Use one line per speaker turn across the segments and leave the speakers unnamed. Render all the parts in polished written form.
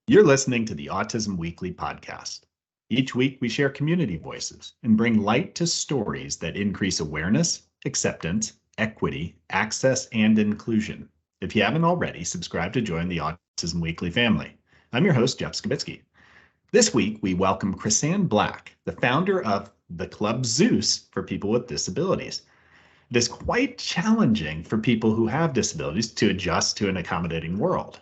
You're listening to the Autism Weekly podcast. Each week, we share community voices and bring light to stories that increase awareness, acceptance, equity, access, and inclusion. If you haven't already, subscribe to join the Autism Weekly family. I'm your host, Jeff Skibitsky. This week, we welcome Crisann Black, the founder of the Club Zeus for people with disabilities. It is quite challenging for people who have disabilities to adjust to an accommodating world.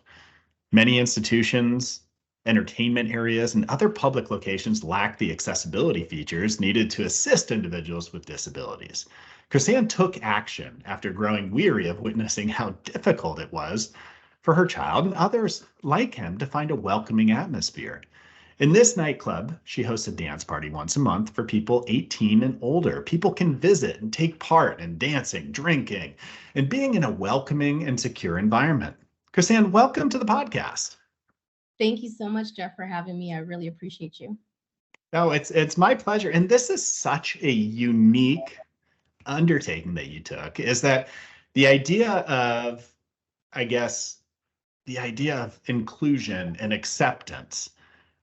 Many institutions, entertainment areas, and other public locations lack the accessibility features needed to assist individuals with disabilities. Crisann took action after growing weary of witnessing how difficult it was for her child and others like him to find a welcoming atmosphere. In this nightclub, she hosts a dance party once a month for people 18 and older. People can visit and take part in dancing, drinking, and being in a welcoming and secure environment. Crisann, welcome to the podcast.
Thank you so much, Jeff, for having me. I really appreciate you.
No, it's my pleasure. And this is such a unique undertaking that you took, is that the idea of, the idea of inclusion and acceptance,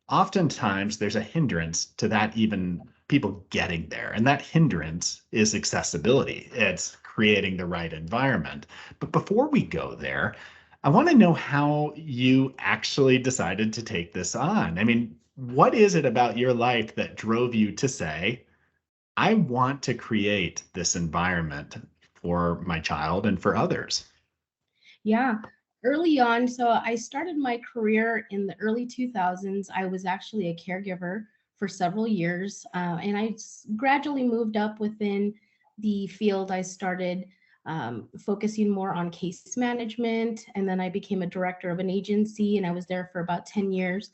oftentimes there's a hindrance to that, even people getting there. And that hindrance is accessibility. It's creating the right environment. But before we go there, I want to know how you actually decided to take this on. I mean, what is it about your life that drove you to say, I want to create this environment for my child and for others?
Yeah, early on, so I started my career in the early 2000s. I was actually a caregiver for several years, and I gradually moved up within the field. I started focusing more on case management. And then I became a director of an agency, and I was there for about 10 years.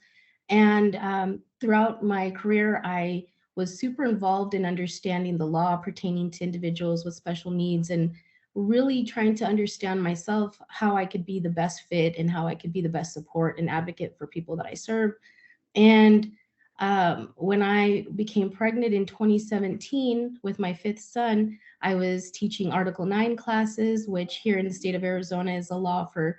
And throughout my career, I was super involved in understanding the law pertaining to individuals with special needs and really trying to understand myself, how I could be the best fit and how I could be the best support and advocate for people that I serve. And when I became pregnant in 2017 with my fifth son, I was teaching Article 9 classes, which here in the state of Arizona is a law for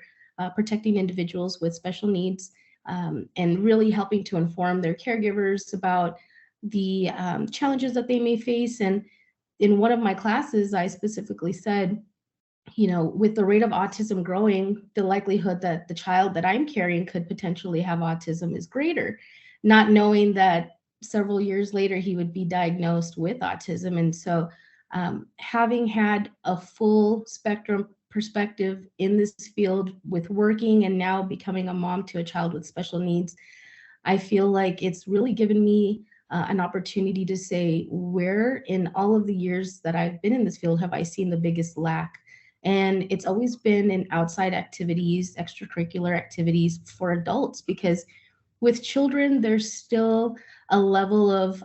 protecting individuals with special needs, and really helping to inform their caregivers about the challenges that they may face. And in one of my classes, I specifically said, with the rate of autism growing, the likelihood that the child that I'm carrying could potentially have autism is greater, not knowing that several years later he would be diagnosed with autism. And so having had a full spectrum perspective in this field with working and now becoming a mom to a child with special needs, I feel like it's really given me an opportunity to say, where in all of the years that I've been in this field have I seen the biggest lack? And it's always been in outside activities, extracurricular activities for adults, because with children, there's still a level of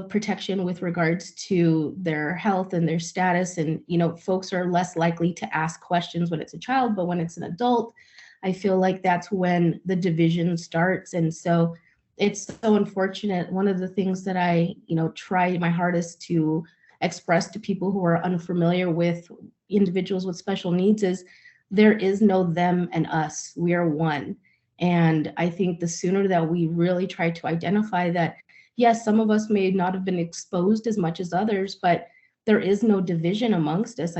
protection with regards to their health and their status. And, folks are less likely to ask questions when it's a child, but when it's an adult, I feel like that's when the division starts. And so it's so unfortunate. One of the things that I, try my hardest to express to people who are unfamiliar with individuals with special needs is there is no them and us. We are one. And I think the sooner that we really try to identify that, yes, some of us may not have been exposed as much as others, but there is no division amongst us.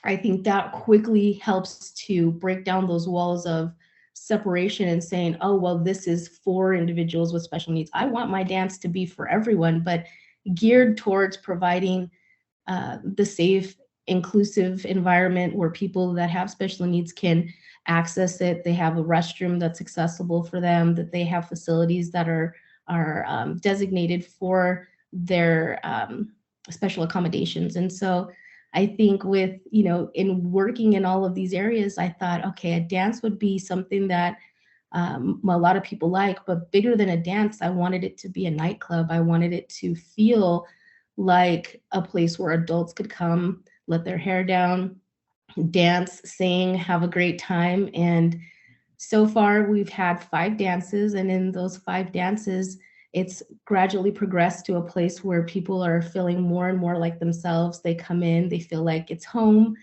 I think that quickly helps to break down those walls of separation and saying, oh, well, this is for individuals with special needs. I want my dance to be for everyone, but geared towards providing the safe, inclusive environment where people that have special needs can access it. They have a restroom that's accessible for them, that they have facilities that are designated for their special accommodations. And so I think with, in working in all of these areas, I thought, okay, a dance would be something that a lot of people like, but bigger than a dance, I wanted it to be a nightclub. I wanted it to feel like a place where adults could come, let their hair down, dance, sing, have a great time. And so far we've had 5 dances, and in those 5 dances, it's gradually progressed to a place where people are feeling more and more like themselves. They come in, they feel like it's home.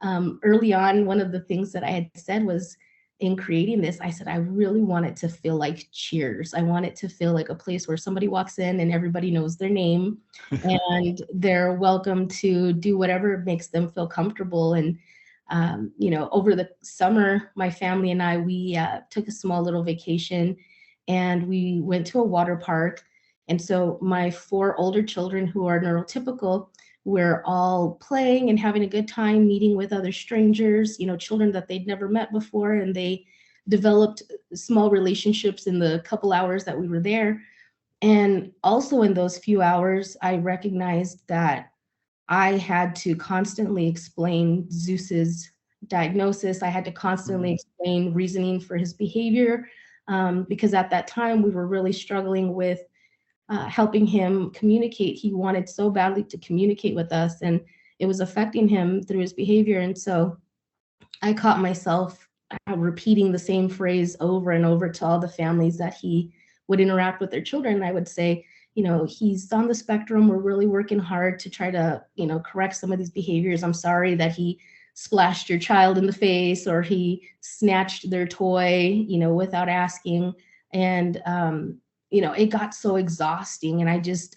Early on, one of the things that I had said was, in creating this, I said, I really want it to feel like Cheers. I want it to feel like a place where somebody walks in and everybody knows their name and they're welcome to do whatever makes them feel comfortable. And, over the summer, my family and I, we took a small little vacation and we went to a water park. And so my 4 older children who are neurotypical, we're all playing and having a good time, meeting with other strangers, children that they'd never met before. And they developed small relationships in the couple hours that we were there. And also in those few hours, I recognized that I had to constantly explain Zeus's diagnosis. I had to constantly explain reasoning for his behavior, because at that time we were really struggling with helping him communicate. He wanted so badly to communicate with us, and it was affecting him through his behavior. And so I caught myself repeating the same phrase over and over to all the families that he would interact with their children. I would say, he's on the spectrum. We're really working hard to try to, correct some of these behaviors. I'm sorry that he splashed your child in the face or he snatched their toy, without asking. And, it got so exhausting. And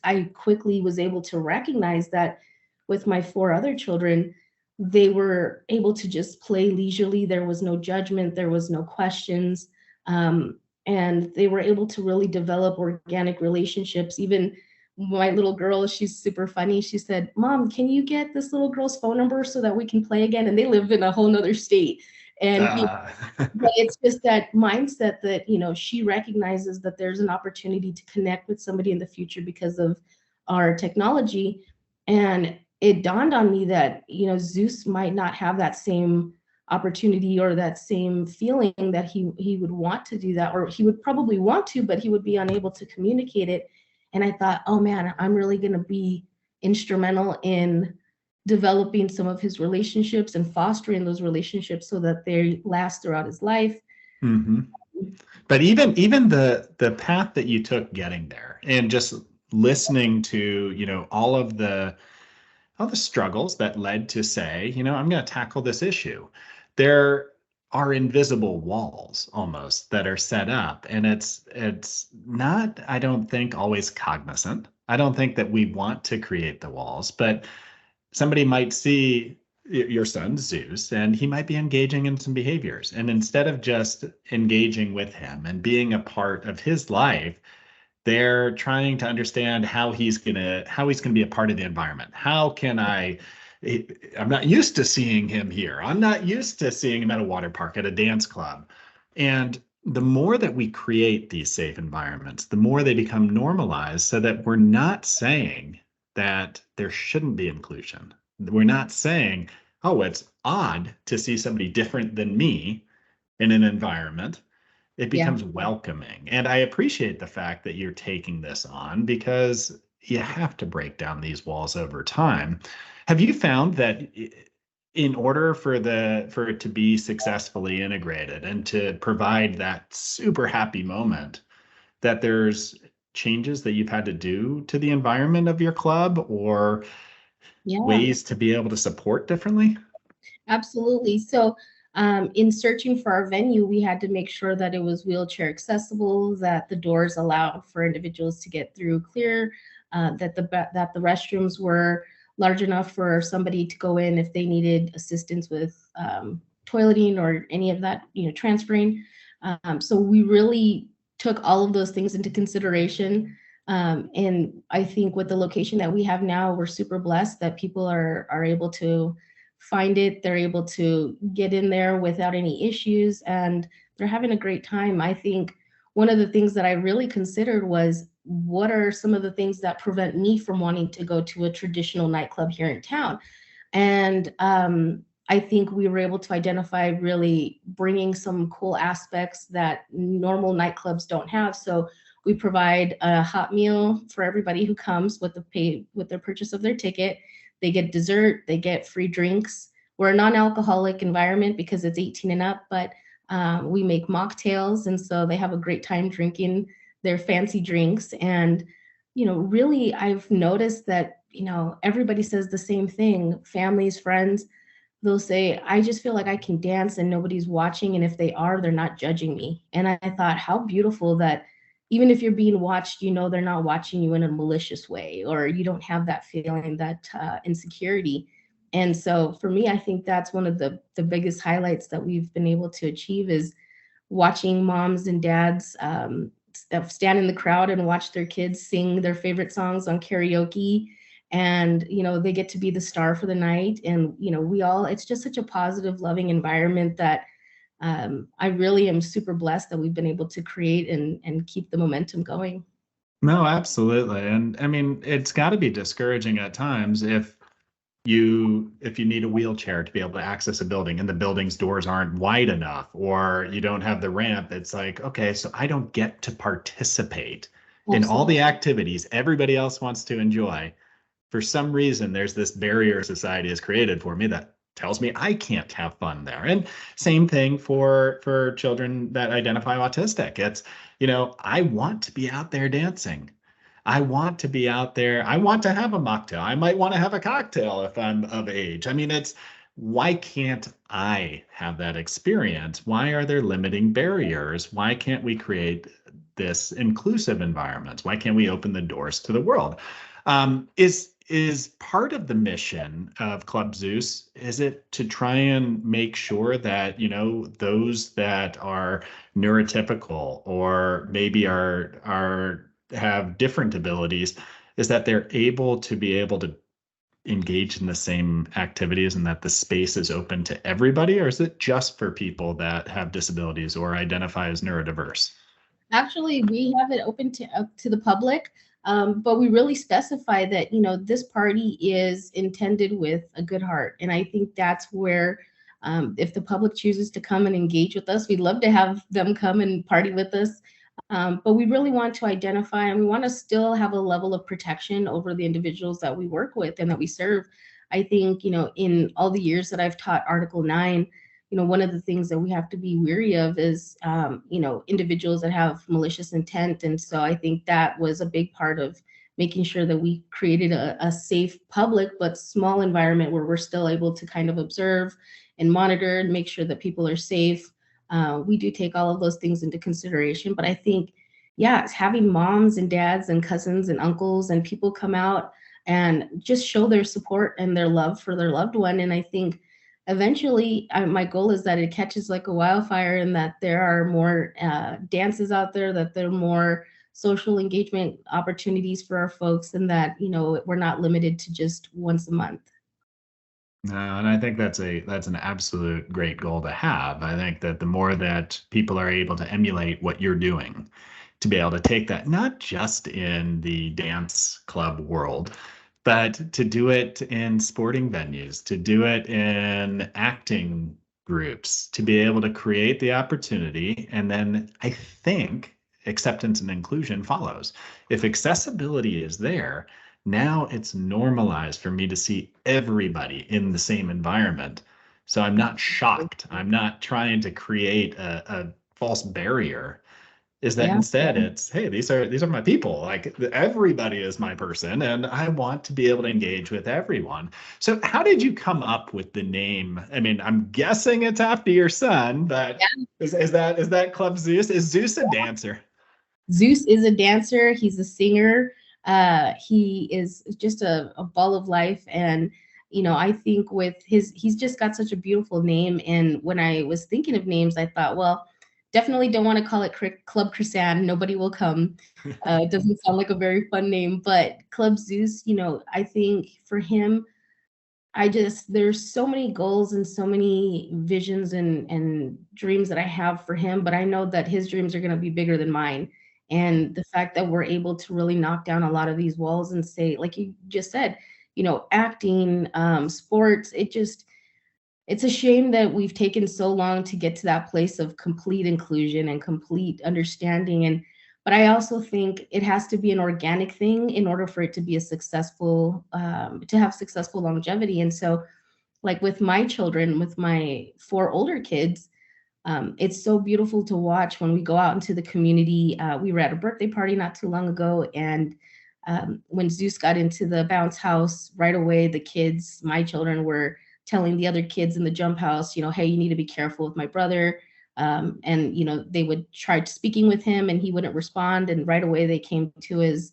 I quickly was able to recognize that with my 4 other children, they were able to just play leisurely. There was no judgment. There was no questions. And they were able to really develop organic relationships. Even my little girl, she's super funny. She said, Mom, can you get this little girl's phone number so that we can play again? And they live in a whole nother state. And but it's just that mindset that, she recognizes that there's an opportunity to connect with somebody in the future because of our technology. And it dawned on me that, Zeus might not have that same opportunity or that same feeling that he would want to do that, or he would probably want to, but he would be unable to communicate it. And I thought, oh man, I'm really going to be instrumental in developing some of his relationships and fostering those relationships so that they last throughout his life.
Mm-hmm. But even the path that you took getting there, and just listening to, all the struggles that led to say, I'm going to tackle this issue. There are invisible walls almost that are set up, and it's not, I don't think, always cognizant. I don't think that we want to create the walls, but somebody might see your son Zeus and he might be engaging in some behaviors, and instead of just engaging with him and being a part of his life, they're trying to understand how he's gonna be a part of the environment. How can I'm not used to seeing him here. I'm not used to seeing him at a water park, at a dance club. And the more that we create these safe environments, the more they become normalized, so that we're not saying that there shouldn't be inclusion. We're not saying, oh, it's odd to see somebody different than me in an environment. It becomes welcoming. And I appreciate the fact that you're taking this on, because you have to break down these walls over time. Have you found that in order for it to be successfully integrated and to provide that super happy moment, that there's changes that you've had to do to the environment of your club, or ways to be able to support differently?
Absolutely. So in searching for our venue, we had to make sure that it was wheelchair accessible, that the doors allowed for individuals to get through clear, that the restrooms were large enough for somebody to go in if they needed assistance with toileting or any of that, transferring. So we really took all of those things into consideration. And I think with the location that we have now, we're super blessed that people are able to find it. They're able to get in there without any issues, and they're having a great time. I think one of the things that I really considered was, what are some of the things that prevent me from wanting to go to a traditional nightclub here in town? And I think we were able to identify really bringing some cool aspects that normal nightclubs don't have. So we provide a hot meal for everybody who comes with their purchase of their ticket. They get dessert, they get free drinks. We're a non-alcoholic environment because it's 18 and up, but we make mocktails, and so they have a great time drinking their fancy drinks. And, really I've noticed that, everybody says the same thing, families, friends, they'll say, I just feel like I can dance and nobody's watching. And if they are, they're not judging me. And I thought, how beautiful that even if you're being watched, they're not watching you in a malicious way, or you don't have that feeling, that insecurity. And so for me, I think that's one of the biggest highlights that we've been able to achieve is watching moms and dads stand in the crowd and watch their kids sing their favorite songs on karaoke, and they get to be the star for the night. And we all, it's just such a positive, loving environment that I really am super blessed that we've been able to create and keep the momentum going.
No, absolutely. And I mean, it's got to be discouraging at times if you need a wheelchair to be able to access a building and the building's doors aren't wide enough, or you don't have the ramp. It's like, okay, so I don't get to participate in all the activities everybody else wants to enjoy. For some reason, there's this barrier society has created for me that tells me I can't have fun there. And same thing for children that identify autistic. It's, I want to be out there dancing. I want to be out there. I want to have a mocktail. I might want to have a cocktail if I'm of age. I mean, why can't I have that experience? Why are there limiting barriers? Why can't we create this inclusive environment? Why can't we open the doors to the world? Is part of the mission of Club Zeus, is it to try and make sure that, those that are neurotypical or maybe have different abilities, is that they're able to engage in the same activities and that the space is open to everybody? Or is it just for people that have disabilities or identify as neurodiverse?
Actually, we have it open to the public, but we really specify that this party is intended with a good heart, and I think that's where, if the public chooses to come and engage with us, we'd love to have them come and party with us. But we really want to identify, and we want to still have a level of protection over the individuals that we work with and that we serve. I think in all the years that I've taught Article 9. One of the things that we have to be weary of is, individuals that have malicious intent. And so I think that was a big part of making sure that we created a safe, public, but small environment where we're still able to kind of observe and monitor and make sure that people are safe. We do take all of those things into consideration. But I think, yeah, having moms and dads and cousins and uncles and people come out and just show their support and their love for their loved one. And I think eventually my goal is that it catches like a wildfire, and that there are more dances out there, that there are more social engagement opportunities for our folks, and that we're not limited to just once a month.
No, and I think that's an absolute great goal to have. I think that the more that people are able to emulate what you're doing, to be able to take that, not just in the dance club world, but to do it in sporting venues, to do it in acting groups, to be able to create the opportunity. And then I think acceptance and inclusion follows. If accessibility is there, now it's normalized for me to see everybody in the same environment. So I'm not shocked. I'm not trying to create a false barrier. Is that instead it's, hey, these are my people. Like everybody is my person, and I want to be able to engage with everyone. So how did you come up with the name? I mean, I'm guessing it's after your son, but is that Club Zeus? Is Zeus a dancer?
Zeus is a dancer. He's a singer. He is just a ball of life. And, I think he's just got such a beautiful name. And when I was thinking of names, I thought, well, definitely don't want to call it Club Crisann. Nobody will come. It doesn't sound like a very fun name, but Club Zeus, I think for him, there's so many goals and so many visions and dreams that I have for him, but I know that his dreams are going to be bigger than mine. And the fact that we're able to really knock down a lot of these walls and say, like you just said, acting, sports, it's a shame that we've taken so long to get to that place of complete inclusion and complete understanding. But I also think it has to be an organic thing in order for it to be to have successful longevity. And so, like with my children, with my 4 older kids, it's so beautiful to watch when we go out into the community. We were at a birthday party not too long ago, and when Zeus got into the bounce house, right away, my children were telling the other kids in the jump house, hey, you need to be careful with my brother. And they would try speaking with him and he wouldn't respond, and right away they came to his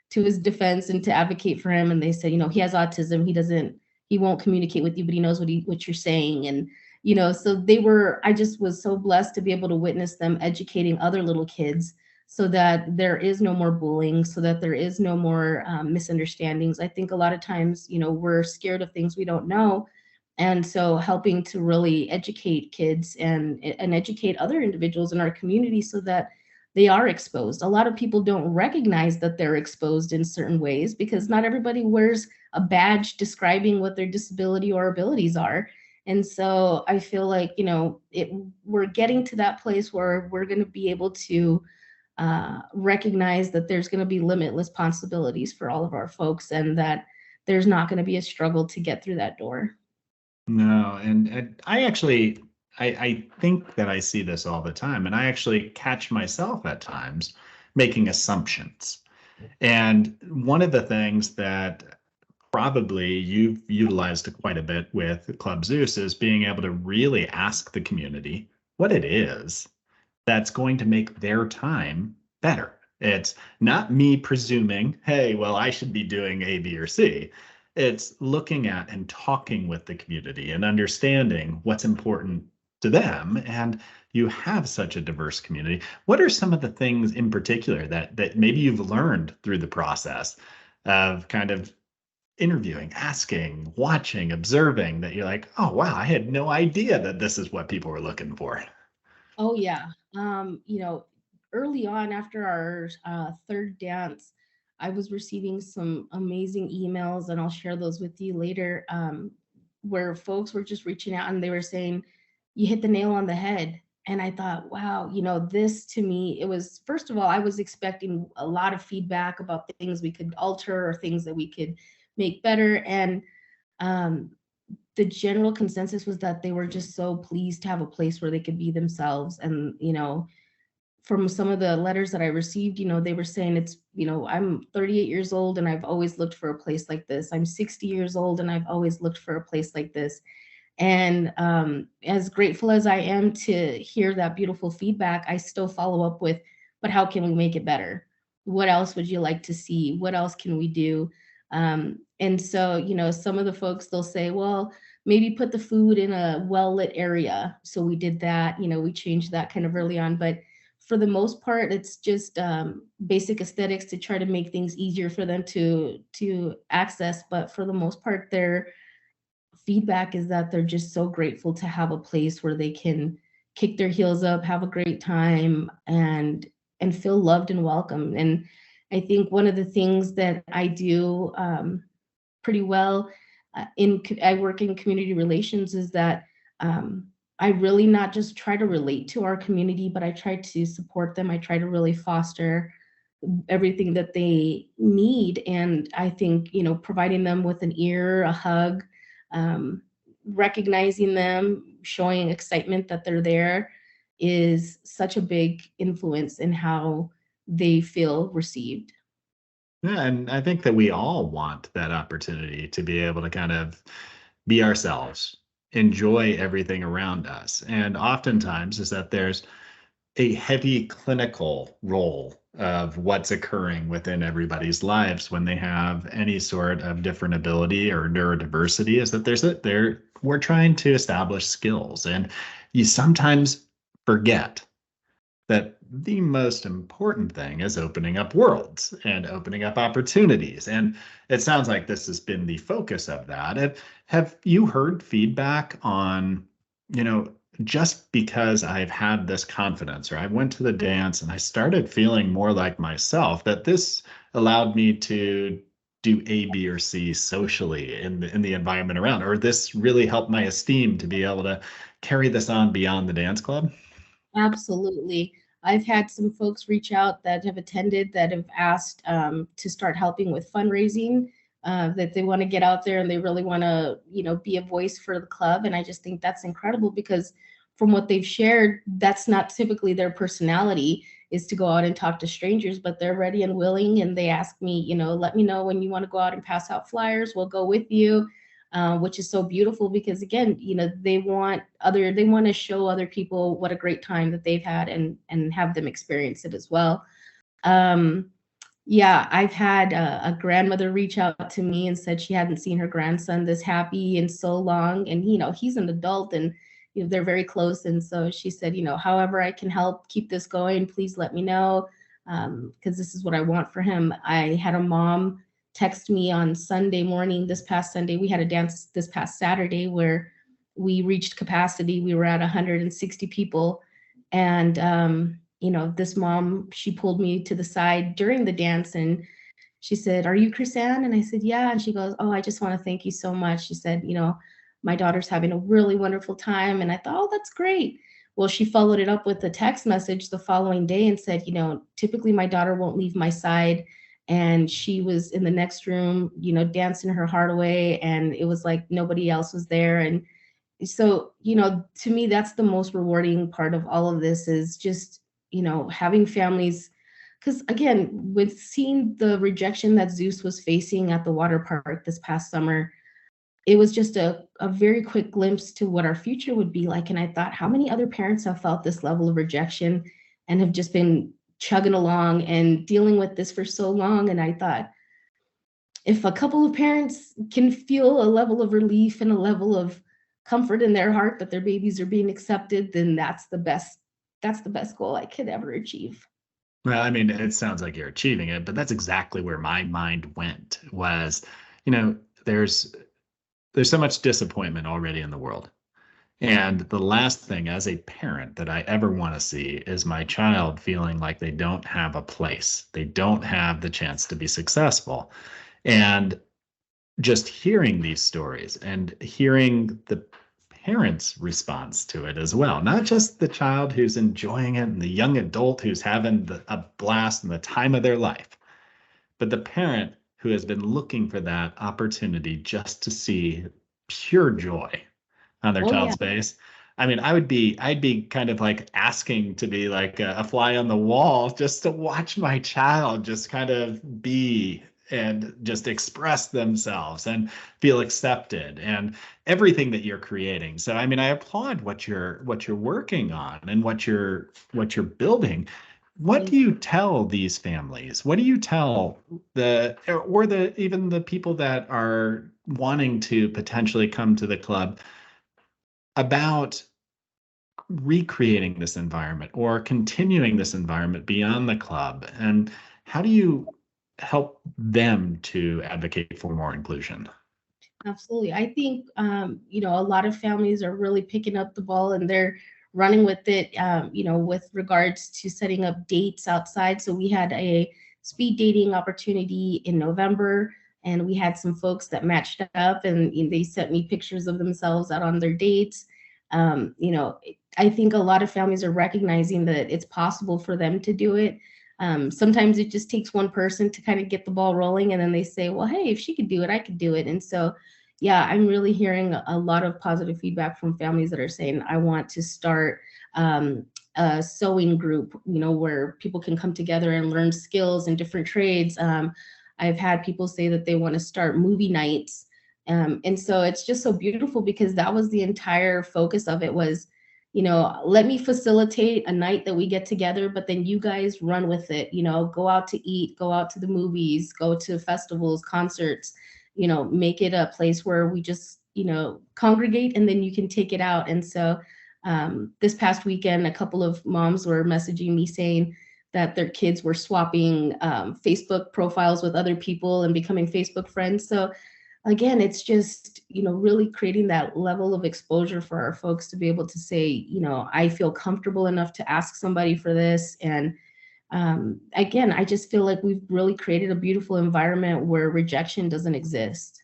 defense and to advocate for him, and they said, he has autism, he won't communicate with you, but he knows what you're saying. And so I just was so blessed to be able to witness them educating other little kids, so that there is no more bullying, so that there is no more misunderstandings. I think a lot of times, we're scared of things we don't know. And so helping to really educate kids and educate other individuals in our community so that they are exposed. A lot of people don't recognize that they're exposed in certain ways because not everybody wears a badge describing what their disability or abilities are. And so I feel like, we're getting to that place where we're going to be able to recognize that there's going to be limitless possibilities for all of our folks, and that there's not going to be a struggle to get through that door.
No, and I actually I think that I see this all the time, and I actually catch myself at times making assumptions. And one of the things that probably you've utilized quite a bit with Club Zeus is being able to really ask the community what it is that's going to make their time better. It's not me presuming, hey, well, I should be doing A, B, or C. It's looking at and talking with the community and understanding what's important to them. And you have such a diverse community. What are some of the things in particular that maybe you've learned through the process of kind of interviewing, asking, watching, observing, that you're like, oh, wow, I had no idea that this is what people were looking for?
Oh yeah. Early on after our third dance, I was receiving some amazing emails, and I'll share those with you later, where folks were just reaching out and they were saying, "You hit the nail on the head." And I thought, wow, this to me, it was, first of all, I was expecting a lot of feedback about things we could alter or things that we could make better. And um, the general consensus was that they were just so pleased to have a place where they could be themselves. And from some of the letters that I received, they were saying I'm 38 years old and I've always looked for a place like this. I'm 60 years old and I've always looked for a place like this. And as grateful as I am to hear that beautiful feedback, I still follow up with, but how can we make it better? What else would you like to see? What else can we do? And so, some of the folks, they'll say, well, maybe put the food in a well-lit area. So we did that, we changed that kind of early on. But for the most part, it's just basic aesthetics to try to make things easier for them to access. But for the most part, their feedback is that they're just so grateful to have a place where they can kick their heels up, have a great time, and feel loved and welcome. And I think one of the things that I do pretty well I work in community relations is that I really not just try to relate to our community, but I try to support them. I try to really foster everything that they need. And I think, providing them with an ear, a hug, recognizing them, showing excitement that they're there is such a big influence in how they feel received.
Yeah, and I think that we all want that opportunity to be able to kind of be ourselves, enjoy everything around us. And oftentimes is that there's a heavy clinical role of what's occurring within everybody's lives when they have any sort of different ability or neurodiversity, is that we're trying to establish skills. And you sometimes forget that the most important thing is opening up worlds and opening up opportunities. And it sounds like this has been the focus of that. Have you heard feedback on, just because I've had this confidence, or I went to the dance and I started feeling more like myself, that this allowed me to do A, B, or C socially in the environment around, or this really helped my esteem to be able to carry this on beyond the dance club?
Absolutely. I've had some folks reach out that have attended that have asked to start helping with fundraising, that they want to get out there and they really want to, be a voice for the club. And I just think that's incredible because from what they've shared, that's not typically their personality, is to go out and talk to strangers, but they're ready and willing. And they ask me, let me know when you want to go out and pass out flyers. We'll go with you. which is so beautiful because again, they want to show other people what a great time that they've had and have them experience it as well. Um, yeah, I've had a grandmother reach out to me and said she hadn't seen her grandson this happy in so long. And, he's an adult and, they're very close. And so she said, however I can help keep this going, please let me know. Because this is what I want for him. I had a mom text me on Sunday morning, this past Sunday. We had a dance this past Saturday where we reached capacity. We were at 160 people. And, this mom, she pulled me to the side during the dance and she said, "Are you Crisann?" And I said, "Yeah." And she goes, "Oh, I just want to thank you so much." She said, "My daughter's having a really wonderful time." And I thought, "Oh, that's great." Well, she followed it up with a text message the following day and said, "Typically my daughter won't leave my side." And she was in the next room, dancing her heart away. And it was like nobody else was there. And so, to me, that's the most rewarding part of all of this is just, having families. Because again, with seeing the rejection that Zeus was facing at the water park this past summer, it was just a very quick glimpse to what our future would be like. And I thought, how many other parents have felt this level of rejection and have just been chugging along and dealing with this for so long? And I thought, if a couple of parents can feel a level of relief and a level of comfort in their heart that their babies are being accepted, then that's the best goal I could ever achieve.
Well, I mean, it sounds like you're achieving it, but that's exactly where my mind went was, there's so much disappointment already in the world. And the last thing as a parent that I ever want to see is my child feeling like they don't have a place. They don't have the chance to be successful. And just hearing these stories and hearing the parents' response to it as well, not just the child who's enjoying it and the young adult who's having a blast and the time of their life, but the parent who has been looking for that opportunity just to see pure joy on their
Oh yeah.
child's face. I mean, I'd be kind of like asking to be like a fly on the wall just to watch my child just kind of be and just express themselves and feel accepted and everything that you're creating. So I mean, I applaud what you're working on and what you're building. What do you tell these families? What do you tell even the people that are wanting to potentially come to the club about recreating this environment or continuing this environment beyond the club? And how do you help them to advocate for more inclusion?
Absolutely. I think, a lot of families are really picking up the ball and they're running with it, with regards to setting up dates outside. So we had a speed dating opportunity in November, and we had some folks that matched up and they sent me pictures of themselves out on their dates. Um, you know, I think a lot of families are recognizing that it's possible for them to do it. Sometimes it just takes one person to kind of get the ball rolling, and then they say, well, hey, if she could do it, I could do it. And so, yeah, I'm really hearing a lot of positive feedback from families that are saying, I want to start a sewing group, where people can come together and learn skills and different trades. I've had people say that they want to start movie nights. And so it's just so beautiful because that was the entire focus of it was, let me facilitate a night that we get together, but then you guys run with it, go out to eat, go out to the movies, go to festivals, concerts, make it a place where we just, congregate and then you can take it out. And so this past weekend, a couple of moms were messaging me saying that their kids were swapping Facebook profiles with other people and becoming Facebook friends. So again, it's just, really creating that level of exposure for our folks to be able to say, I feel comfortable enough to ask somebody for this. And again, I just feel like we've really created a beautiful environment where rejection doesn't exist.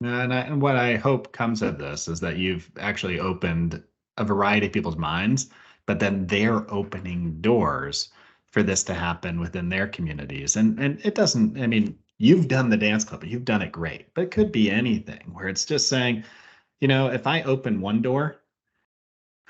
And what I hope comes of this is that you've actually opened a variety of people's minds, but then they're opening doors for this to happen within their communities. And it doesn't, I mean, you've done the dance club, you've done it great, but it could be anything where it's just saying, if I open one door,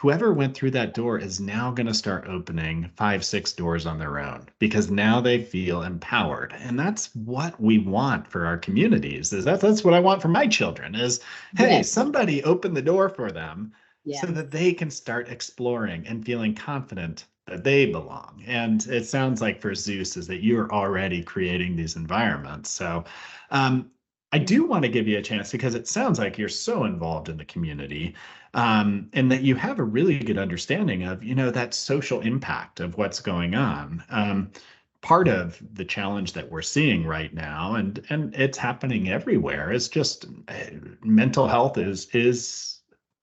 whoever went through that door is now going to start opening 5, 6 doors on their own because now they feel empowered. And that's what we want for our communities. That's what I want for my children is, hey,
Yes.
somebody open the door for them
Yeah.
so that they can start exploring and feeling confident that they belong. And it sounds like for Zeus is that you're already creating these environments. So I do want to give you a chance because it sounds like you're so involved in the community, and that you have a really good understanding of, that social impact of what's going on. Part of the challenge that we're seeing right now, and it's happening everywhere, is just mental health is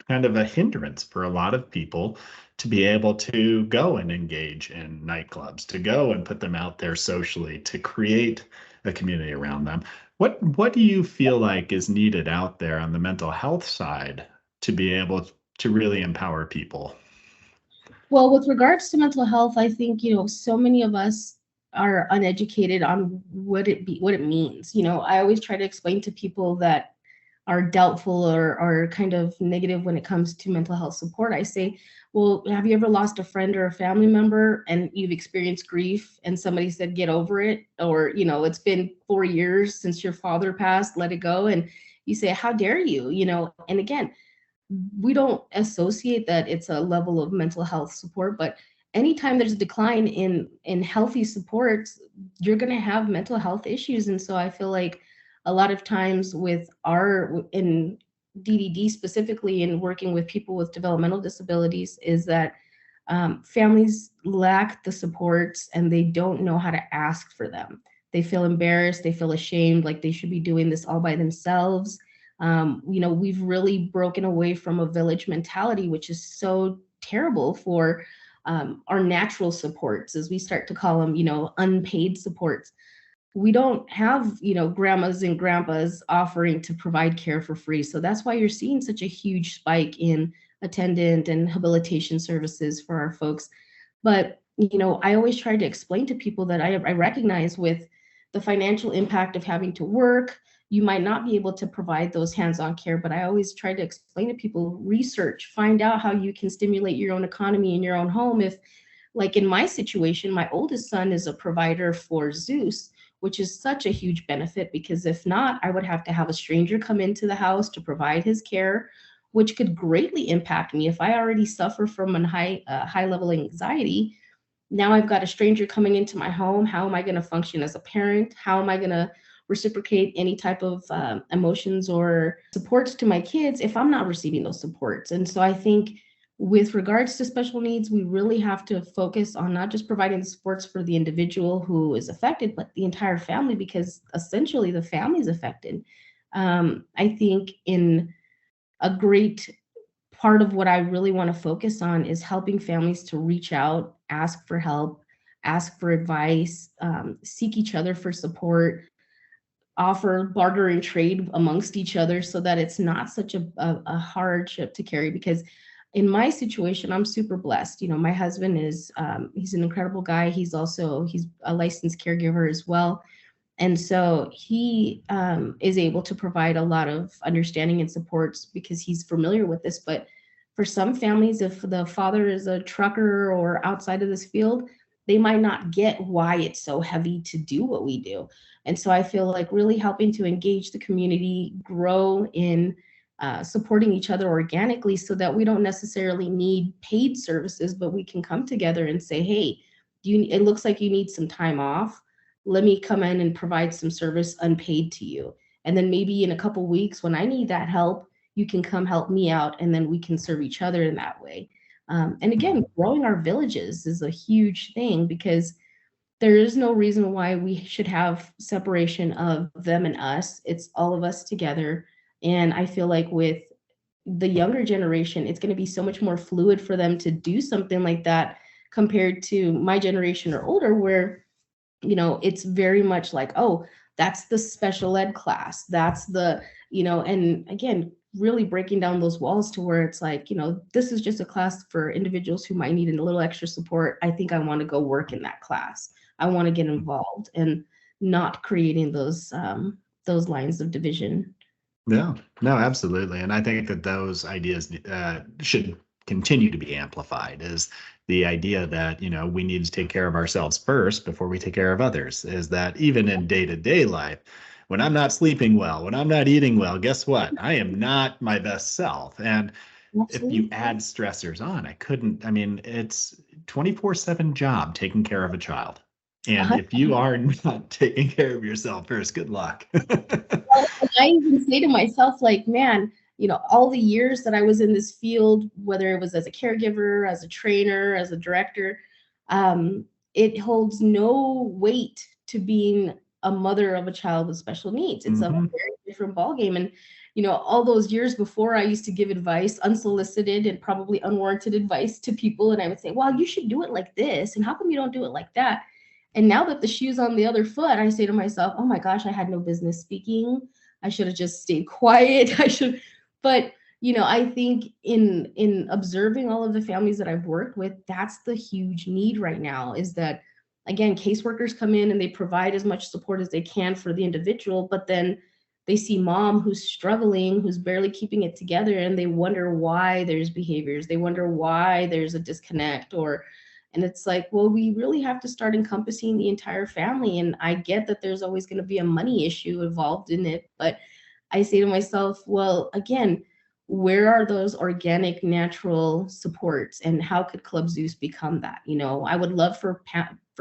kind of a hindrance for a lot of people to be able to go and engage in nightclubs, to go and put them out there socially, to create a community around them. What do you feel like is needed out there on the mental health side to be able to really empower people?
Well, with regards to mental health, I think, so many of us are uneducated on what it means. I always try to explain to people that are doubtful or kind of negative when it comes to mental health support. I say, well, have you ever lost a friend or a family member and you've experienced grief and somebody said, get over it? Or, it's been 4 years since your father passed, let it go. And you say, how dare you? And again, we don't associate that it's a level of mental health support, but anytime there's a decline in healthy supports, you're going to have mental health issues. And so I feel like a lot of times with our in DDD specifically, in working with people with developmental disabilities, is that families lack the supports and they don't know how to ask for them. They feel embarrassed, they feel ashamed, like they should be doing this all by themselves. We've really broken away from a village mentality, which is so terrible for our natural supports, as we start to call them, unpaid supports. We don't have, grandmas and grandpas offering to provide care for free. So that's why you're seeing such a huge spike in attendant and habilitation services for our folks. But, I always try to explain to people that I recognize with the financial impact of having to work, you might not be able to provide those hands-on care, but I always try to explain to people, research, find out how you can stimulate your own economy in your own home. If, like in my situation, my oldest son is a provider for Zeus, which is such a huge benefit, because if not, I would have to have a stranger come into the house to provide his care, which could greatly impact me. If I already suffer from a high level anxiety, now I've got a stranger coming into my home. How am I going to function as a parent? How am I going to reciprocate any type of emotions or supports to my kids if I'm not receiving those supports? And so I think with regards to special needs, we really have to focus on not just providing the supports for the individual who is affected, but the entire family, because essentially the family is affected. I think in a great part of what I really want to focus on is helping families to reach out, ask for help, ask for advice, seek each other for support, offer barter and trade amongst each other, so that it's not such a hardship to carry. Because in my situation, I'm super blessed. My husband is he's an incredible guy. He's a licensed caregiver as well. And so he is able to provide a lot of understanding and supports because he's familiar with this. But for some families, if the father is a trucker or outside of this field, they might not get why it's so heavy to do what we do. And so I feel like really helping to engage the community, grow in supporting each other organically, so that we don't necessarily need paid services, but we can come together and say, hey, it looks like you need some time off. Let me come in and provide some service unpaid to you. And then maybe in a couple weeks when I need that help, you can come help me out, and then we can serve each other in that way. And again, growing our villages is a huge thing, because there is no reason why we should have separation of them and us. It's all of us together. And I feel like with the younger generation, it's going to be so much more fluid for them to do something like that compared to my generation or older, where it's very much like, oh, that's the special ed class. That's the, and again, really breaking down those walls to where it's like, this is just a class for individuals who might need a little extra support. I think I want to go work in that class. I want to get involved, and not creating those lines of division.
No, no, absolutely. And I think that those ideas should continue to be amplified is the idea that, we need to take care of ourselves first before we take care of others. Is that even in day-to-day life, when I'm not sleeping well, when I'm not eating well, guess what? I am not my best self. And if you add stressors on, it's 24/7 job taking care of a child. And if you are not taking care of yourself first, good luck.
Well, I even say to myself, like, man, all the years that I was in this field, whether it was as a caregiver, as a trainer, as a director, it holds no weight to being a mother of a child with special needs. It's a very different ballgame. And, all those years before, I used to give advice, unsolicited and probably unwarranted advice to people. And I would say, well, you should do it like this. And how come you don't do it like that? And now that the shoe's on the other foot, I say to myself, oh my gosh, I had no business speaking. I should have just stayed quiet. But I think in observing all of the families that I've worked with, that's the huge need right now, is that, again, caseworkers come in and they provide as much support as they can for the individual, but then they see mom who's struggling, who's barely keeping it together, and they wonder why there's behaviors. They wonder why there's a disconnect, and it's like, well, we really have to start encompassing the entire family. And I get that there's always going to be a money issue involved in it, but I say to myself, well, again, where are those organic, natural supports, and how could Club Zeus become that? I would love for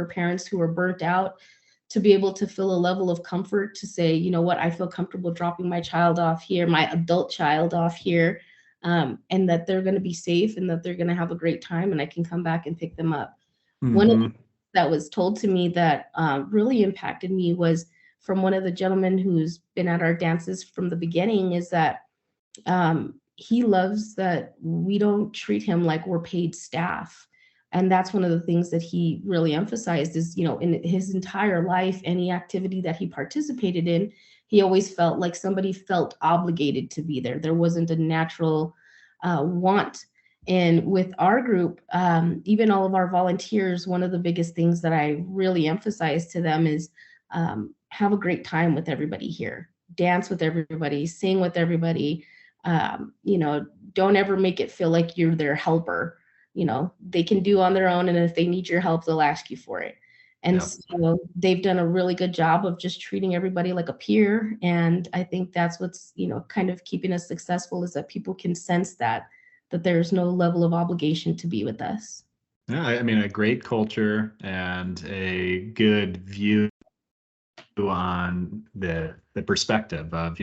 parents who are burnt out to be able to feel a level of comfort to say, you know what, I feel comfortable dropping my child off here, my adult child off here, and that they're going to be safe and that they're going to have a great time, and I can come back and pick them up. One of the things that was told to me that really impacted me was from one of the gentlemen who's been at our dances from the beginning, is that he loves that we don't treat him like we're paid staff. And that's one of the things that he really emphasized is, in his entire life, any activity that he participated in, he always felt like somebody felt obligated to be there. There wasn't a natural want. And with our group, even all of our volunteers, one of the biggest things that I really emphasize to them is have a great time with everybody here, dance with everybody, sing with everybody. Don't ever make it feel like you're their helper. They can do on their own, and if they need your help, they'll ask you for it. And so they've done a really good job of just treating everybody like a peer. And I think that's what's, kind of keeping us successful, is that people can sense that there's no level of obligation to be with us.
Yeah, a great culture and a good view on the perspective of,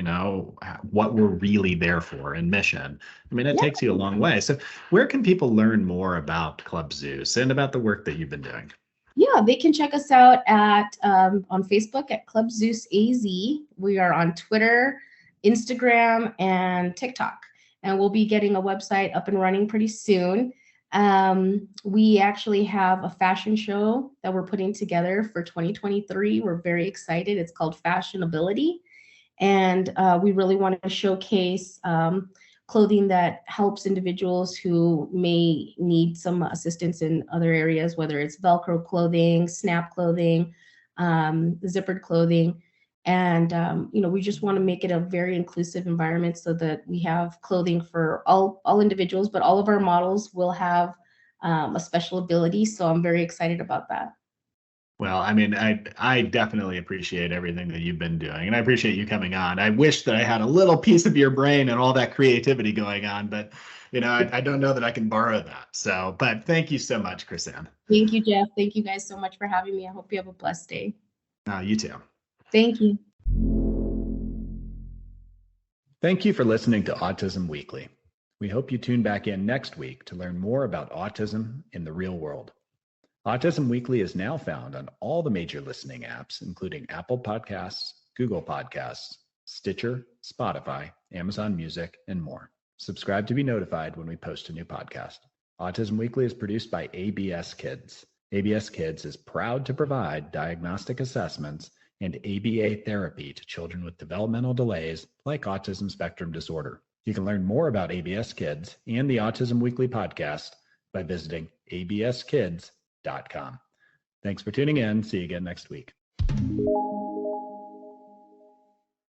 what we're really there for and mission. It takes you a long way. So where can people learn more about Club Zeus and about the work that you've been doing?
Yeah, they can check us out at on Facebook at Club Zeus AZ. We are on Twitter, Instagram, and TikTok. And we'll be getting a website up and running pretty soon. We actually have a fashion show that we're putting together for 2023. We're very excited. It's called Fashionability. And we really want to showcase clothing that helps individuals who may need some assistance in other areas, whether it's Velcro clothing, snap clothing, zippered clothing. And, we just want to make it a very inclusive environment so that we have clothing for all individuals, but all of our models will have a special ability. So I'm very excited about that.
Well, I definitely appreciate everything that you've been doing, and I appreciate you coming on. I wish that I had a little piece of your brain and all that creativity going on, but I don't know that I can borrow that. So, but thank you so much, Crisann.
Thank you, Jeff. Thank you guys so much for having me. I hope you have a blessed day.
You too.
Thank you.
Thank you for listening to Autism Weekly. We hope you tune back in next week to learn more about autism in the real world. Autism Weekly is now found on all the major listening apps, including Apple Podcasts, Google Podcasts, Stitcher, Spotify, Amazon Music, and more. Subscribe to be notified when we post a new podcast. Autism Weekly is produced by ABS Kids. ABS Kids is proud to provide diagnostic assessments and ABA therapy to children with developmental delays like Autism Spectrum Disorder. You can learn more about ABS Kids and the Autism Weekly podcast by visiting abskids.com. Thanks for tuning in. See you again next week.